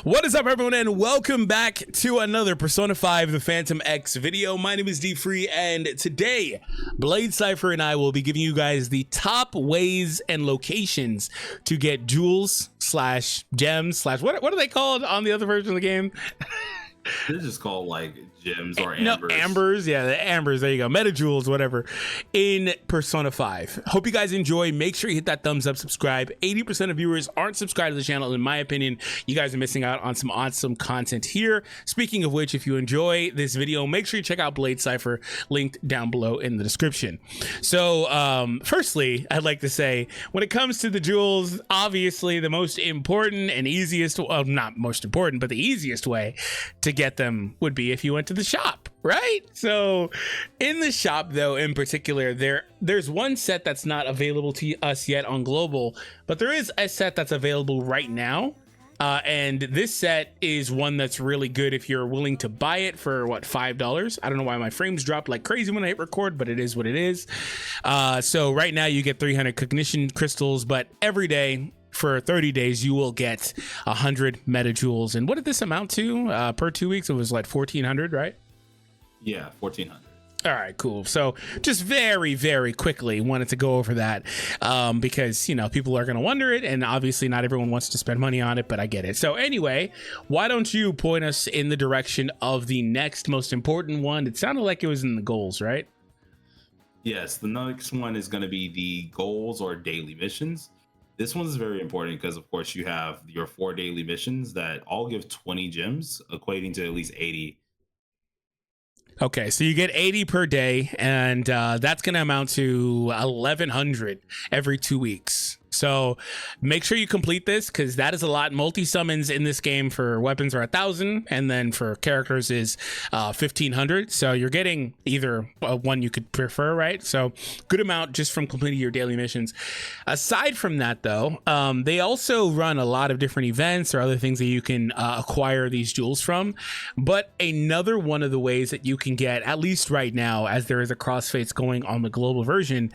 What is up, everyone, and welcome back to another Persona 5 The Phantom X video. My name is DFree, and today Blade Cypher and I will be giving you guys the top ways and locations to get jewels slash gems slash what are they called on the other version of the game? They're just called like gems or ambers. ambers. No, ambers, yeah, the ambers. There you go, meta jewels, whatever. In Persona 5. Hope you guys enjoy. Make sure you hit that thumbs up, subscribe. 80% of viewers aren't subscribed to the channel. In my opinion, you guys are missing out on some awesome content here. Speaking of which, if you enjoy this video, make sure you check out Blade Cypher, linked down below in the description. So, firstly, I'd like to say, when it comes to the jewels, obviously the most important and easiest, well, not most important, but the easiest way to get them would be if you went to the shop, right? So in the shop, though, in particular, there's one set that's not available to us yet on global, but there is a set that's available right now. And this set is one that's really good if you're willing to buy it for what, $5. I don't know why my frames dropped like crazy when I hit record, but it is what it is. So right now you get 300 cognition crystals, but every day for 30 days you will get 100 meta jewels. And what did this amount to per 2 weeks? It was like 1400, right? Yeah, 1400. All right, cool. So just very, very quickly wanted to go over that because, you know, people are going to wonder it, and obviously not everyone wants to spend money on it, but I get it. So anyway, why don't you point us in the direction of the next most important one? It sounded like it was in the goals, right? Yes, the next one is going to be the goals or daily missions. This one's very important because, of course, you have your 4 daily missions that all give 20 gems, equating to at least 80. Okay, so you get 80 per day, and that's going to amount to 1,100 every 2 weeks. So make sure you complete this because that is a lot. Multi-summons in this game for weapons are 1,000, and then for characters is 1,500. So you're getting either one you could prefer, right? So good amount just from completing your daily missions. Aside from that, though, they also run a lot of different events or other things that you can acquire these jewels from. But another one of the ways that you can get, at least right now, as there is a crossfates going on the global version,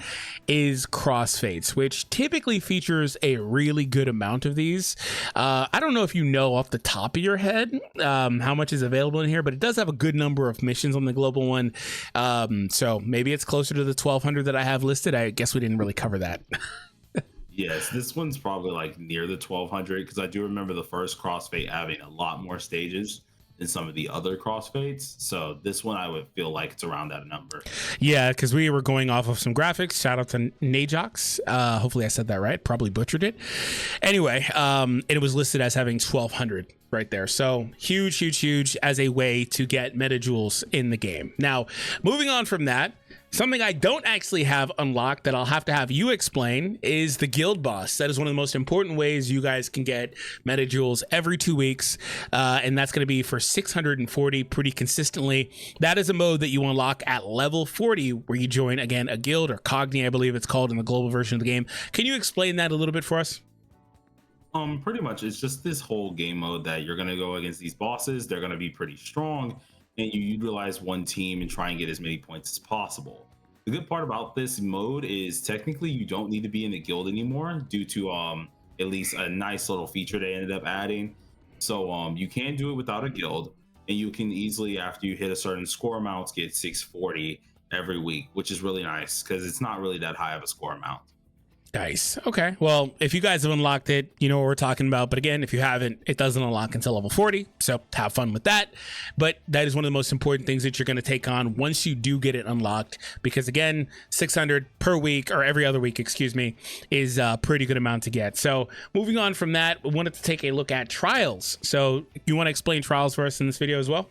is crossfates, which typically features a really good amount of these. I don't know if you know off the top of your head how much is available in here, but it does have a good number of missions on the global one. So maybe it's closer to the 1,200 that I have listed. I guess we didn't really cover that. Yes, this one's probably like near the 1,200 because I do remember the first crossfade having a lot more stages than some of the other crossfades. So this one I would feel like it's around that number. Yeah, because we were going off of some graphics. Shout out to Najox. Hopefully I said that right. Probably butchered it. Anyway, it was listed as having 1,200 right there. So huge as a way to get meta jewels in the game. Now, moving on from that, something I don't actually have unlocked that I'll have to have you explain is the guild boss. That is one of the most important ways you guys can get meta jewels every 2 weeks. And that's going to be for 640 pretty consistently. That is a mode that you unlock at level 40 where you join, again, a guild, or Cogni, I believe it's called in the global version of the game. Can you explain that a little bit for us? Pretty much it's just this whole game mode that you're going to go against these bosses. They're going to be pretty strong, and you utilize one team and try and get as many points as possible. The good part about this mode is technically you don't need to be in the guild anymore due to at least a nice little feature they ended up adding. So you can do it without a guild, and you can easily, after you hit a certain score amount, get 640 every week, which is really nice because it's not really that high of a score amount. Nice. Okay. Well, if you guys have unlocked it, you know what we're talking about. But again, if you haven't, it doesn't unlock until level 40. So have fun with that. But that is one of the most important things that you're going to take on once you do get it unlocked. Because again, 600 per week, or every other week, excuse me, is a pretty good amount to get. So moving on from that, we wanted to take a look at trials. So you want to explain trials for us in this video as well?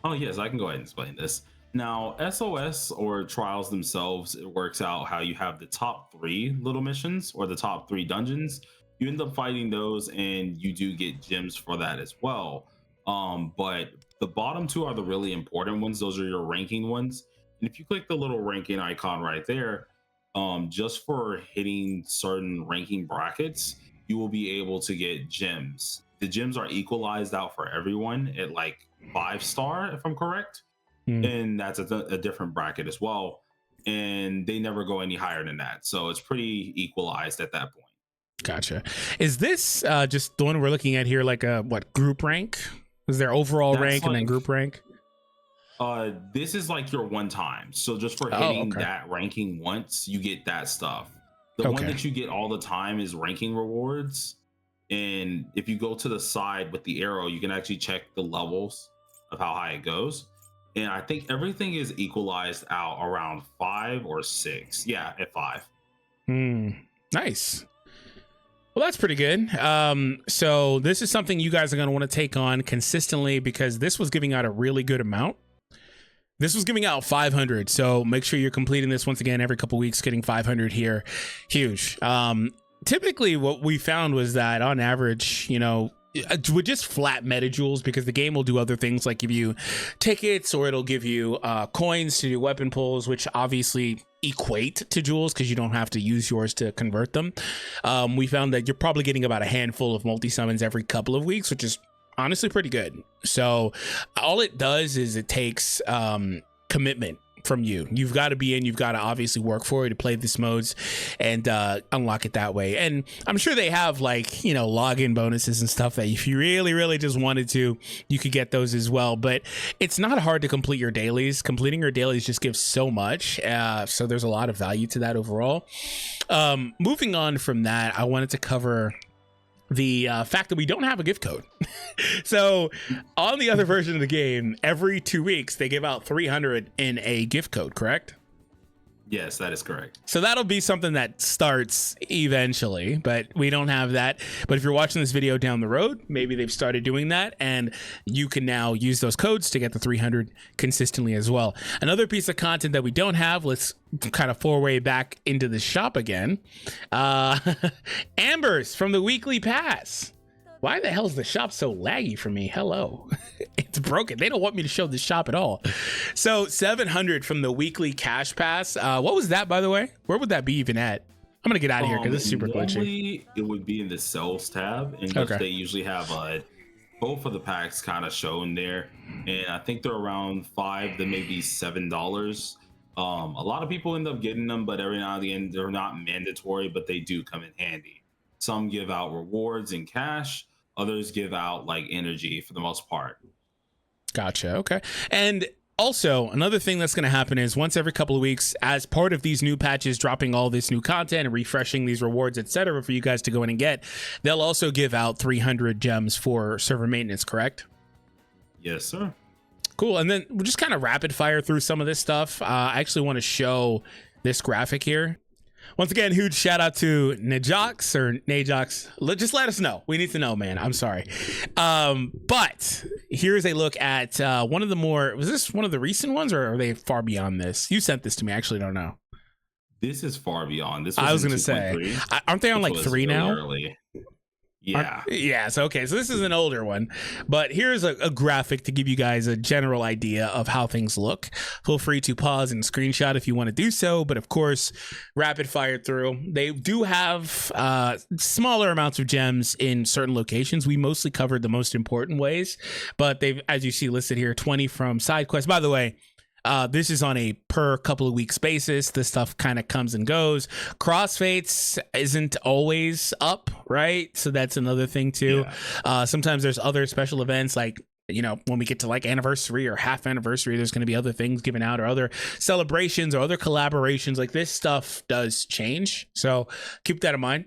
Oh, yes, I can go ahead and explain this. Now, SOS or trials themselves, it works out how you have the top 3 little missions or the top 3 dungeons. You end up fighting those and you do get gems for that as well. But the bottom 2 are the really important ones. Those are your ranking ones. And if you click the little ranking icon right there, just for hitting certain ranking brackets, you will be able to get gems. The gems are equalized out for everyone at like 5-star, if I'm correct. And that's a different bracket as well, and they never go any higher than that, so it's pretty equalized at that point. Gotcha. Is this just the one we're looking at here, like a what group rank? Is there overall That's rank and then like group rank? this is like your one time. So just for hitting that ranking once, you get that stuff. The one that you get all the time is ranking rewards. And if you go to the side with the arrow, you can actually check the levels of how high it goes. And I think everything is equalized out around 5 or 6. Yeah, at 5. Nice. Well, that's pretty good. So this is something you guys are going to want to take on consistently because this was giving out a really good amount. This was giving out 500. So make sure you're completing this once again every couple weeks, getting 500 here. Huge. Typically what we found was that on average, you know, with just flat meta jewels, because the game will do other things like give you tickets or it'll give you coins to do weapon pulls, which obviously equate to jewels because you don't have to use yours to convert them. We found that you're probably getting about a handful of multi-summons every couple of weeks, which is honestly pretty good. So all it does is it takes commitment from you. You've got to be in, you've got to obviously work for it to play this modes and unlock it that way. And I'm sure they have like, you know, login bonuses and stuff that if you really just wanted to, you could get those as well. But it's not hard to complete your dailies. Completing your dailies just gives so much. So there's a lot of value to that overall. Moving on from that, I wanted to cover the fact that we don't have a gift code. So on the other version of the game, every 2 weeks they give out 300 in a gift code, correct? Yes, that is correct. So that'll be something that starts eventually, but we don't have that. But if you're watching this video down the road, maybe they've started doing that and you can now use those codes to get the 300 consistently as well. Another piece of content that we don't have, let's kind of foray back into the shop again. Ambers from the weekly pass. Why the hell is the shop so laggy for me? Hello. It's broken. They don't want me to show the shop at all. So 700 from the weekly cash pass. What was that, by the way? Where would that be even at? I'm going to get out of here because this is super glitchy. It would be in the sales tab, in which they usually have both of the packs kind of shown there. And I think they're around $5 to maybe $7. A lot of people end up getting them, but every now and then they're not mandatory, but they do come in handy. Some give out rewards in cash. Others give out like energy for the most part. Gotcha. Okay. And also another thing that's going to happen is once every couple of weeks, as part of these new patches, dropping all this new content and refreshing these rewards, etc., for you guys to go in and get, they'll also give out 300 gems for server maintenance, correct? Yes, sir. Cool. And then we'll just kind of rapid fire through some of this stuff. I actually want to show this graphic here. Once again, huge shout out to Najox or Najox. Just let us know. We need to know, man. I'm sorry. But here's a look at one of the more, was this one of the recent ones or are they far beyond this? You sent this to me. I actually don't know. This is far beyond. This I was going to say, aren't they on like 3 now? Early. Yeah. Yes. Okay. So this is an older one, but here's a graphic to give you guys a general idea of how things look. Feel free to pause and screenshot if you want to do so. But of course, rapid fire through. They do have smaller amounts of gems in certain locations. We mostly covered the most important ways, but they've, as you see listed here, 20 from side quests. By the way, this is on a per couple of weeks basis. This stuff kind of comes and goes. Crossfates isn't always up, right? So that's another thing too. Yeah. Sometimes there's other special events like, you know, when we get to like anniversary or half anniversary, there's going to be other things given out or other celebrations or other collaborations. Like this stuff does change. So keep that in mind.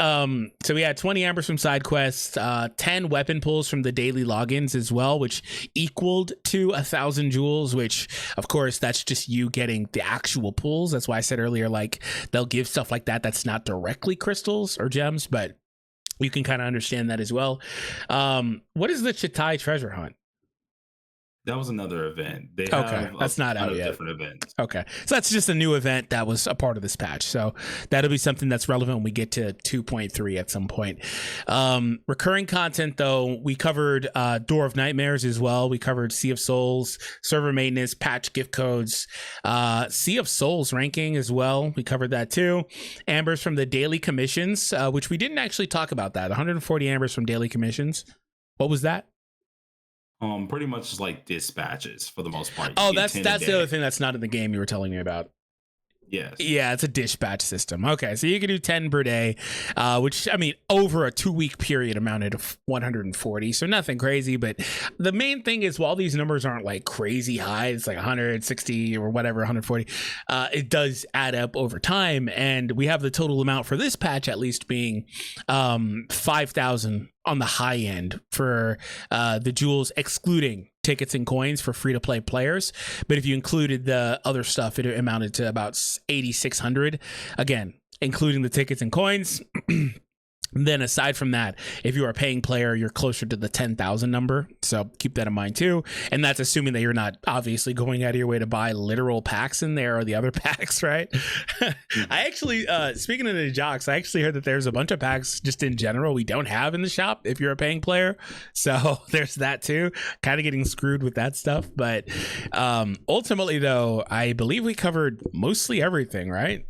So we had 20 ambers from side quests, 10 weapon pulls from the daily logins as well, which equaled to 1,000 jewels, which of course that's just you getting the actual pulls. That's why I said earlier, like they'll give stuff like that. That's not directly crystals or gems, but you can kind of understand that as well. What is the Chitai treasure hunt? That was another event. They that's not out yet. Different events. Okay, so that's just a new event that was a part of this patch. So that'll be something that's relevant when we get to 2.3 at some point. Recurring content, though, we covered Door of Nightmares as well. We covered Sea of Souls, server maintenance, patch gift codes, Sea of Souls ranking as well. We covered that too. Ambers from the daily commissions, which we didn't actually talk about that. 140 ambers from daily commissions. What was that? Pretty much like dispatches for the most part. Oh, that's the other thing that's not in the game you were telling me about. Yes. Yeah, it's a dispatch system. Okay, so you can do 10 per day, which, I mean, over a 2-week period amounted to 140. So nothing crazy. But the main thing is, while these numbers aren't like crazy high, it's like 160 or whatever, 140, it does add up over time. And we have the total amount for this patch at least being 5,000 on the high end for the jewels, excluding tickets and coins for free-to-play players. But if you included the other stuff, it amounted to about 8,600, again including the tickets and coins. Then aside from that, if you are a paying player, you're closer to the 10,000 number. So keep that in mind too. And that's assuming that you're not obviously going out of your way to buy literal packs in there or the other packs, right? I actually, speaking of the jocks, I actually heard that there's a bunch of packs just in general we don't have in the shop if you're a paying player. So there's that too. Kind of getting screwed with that stuff. But ultimately though, I believe we covered mostly everything, right?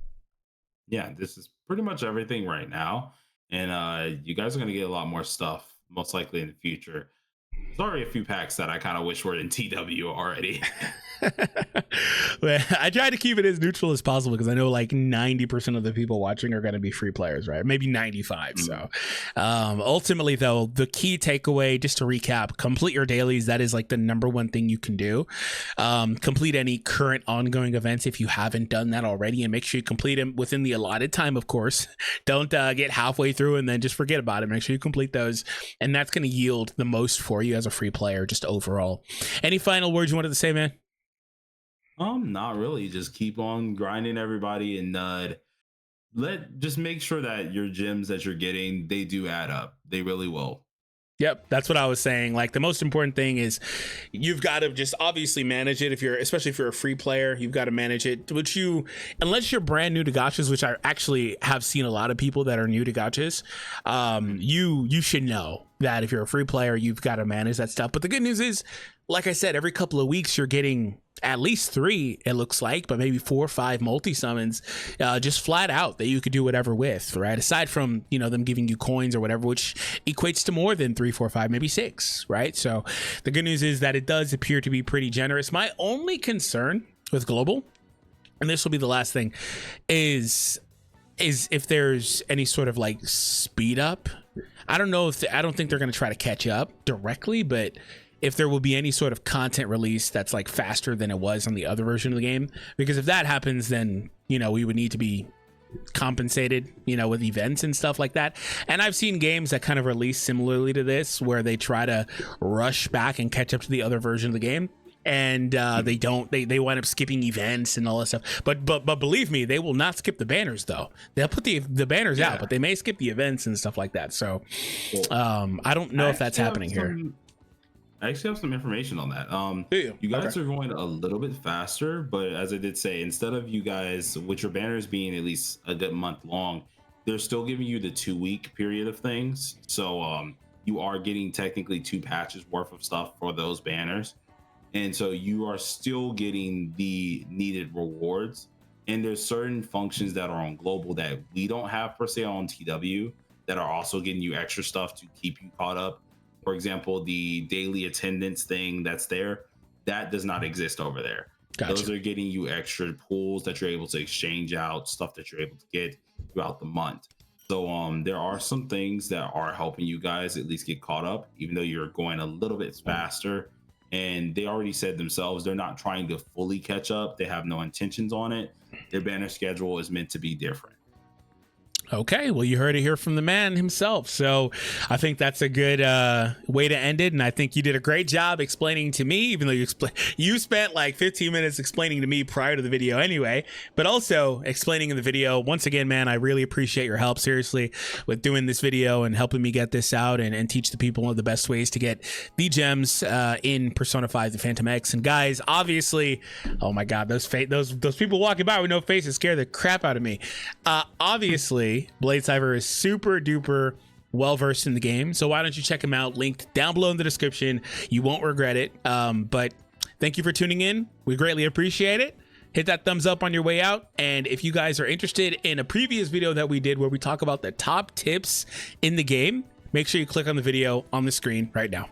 Yeah, this is pretty much everything right now. And you guys are going to get a lot more stuff, most likely in the future. Sorry, a few packs that I kind of wish were in TW already. Well, I try to keep it as neutral as possible because I know like 90% of the people watching are going to be free players, right? Maybe 95. So ultimately, though, the key takeaway, just to recap, complete your dailies. That is like the number one thing you can do. Complete any current ongoing events if you haven't done that already, and make sure you complete them within the allotted time, of course. Don't get halfway through and then just forget about it. Make sure you complete those, and that's going to yield the most for you as a free player, just overall. Any final words you wanted to say, man? Not really. Just keep on grinding, everybody, and just make sure that your gems that you're getting, they do add up. They really will. Yep, that's what I was saying. Like, the most important thing is you've got to just obviously manage it. Especially if you're a free player, you've got to manage it. Unless you're brand new to gachas, which I actually have seen a lot of people that are new to gachas, you should know that if you're a free player, you've got to manage that stuff. But the good news is, like I said, every couple of weeks you're getting at least 3, it looks like, but maybe 4 or 5 multi-summons just flat out that you could do whatever with, right? Aside from, them giving you coins or whatever, which equates to more than 3, 4, 5, maybe 6, right? So the good news is that it does appear to be pretty generous. My only concern with global, and this will be the last thing, is if there's any sort of like speed up. I don't think they're going to try to catch up directly, but if there will be any sort of content release that's like faster than it was on the other version of the game, because if that happens, then we would need to be compensated with events and stuff like that. And I've seen games that kind of release similarly to this, where they try to rush back and catch up to the other version of the game, and they wind up skipping events and all that stuff. But believe me, they will not skip the banners though. They'll put the banners out, but they may skip the events and stuff like that. So I don't know if that's happening here. I actually have some information on that. You guys are going a little bit faster, but as I did say, instead of you guys, with your banners being at least a good month long, they're still giving you the 2-week period of things. So you are getting technically 2 patches worth of stuff for those banners. And so you are still getting the needed rewards. And there's certain functions that are on global that we don't have per se on TW that are also getting you extra stuff to keep you caught up. For example, the daily attendance thing that's there, that does not exist over there. Gotcha. Those are getting you extra pools that you're able to exchange out, stuff that you're able to get throughout the month. So there are some things that are helping you guys at least get caught up, even though you're going a little bit faster. And they already said themselves, they're not trying to fully catch up. They have no intentions on it. Their banner schedule is meant to be different. Okay, well, you heard it here from the man himself. So I think that's a good way to end it. And I think you did a great job explaining to me, even though you spent like 15 minutes explaining to me prior to the video anyway, but also explaining in the video. Once again, man, I really appreciate your help, seriously, with doing this video and helping me get this out and teach the people one of the best ways to get the gems in Persona 5 the Phantom X. And guys, obviously, oh my God, those people walking by with no faces scare the crap out of me. Obviously, Bladecypher is super duper well versed in the game, so why don't you check him out? Linked down below in the description. You won't regret it. But thank you for tuning in. We greatly appreciate it. Hit that thumbs up on your way out. And if you guys are interested in a previous video that we did where we talk about the top tips in the game, make sure you click on the video on the screen right now.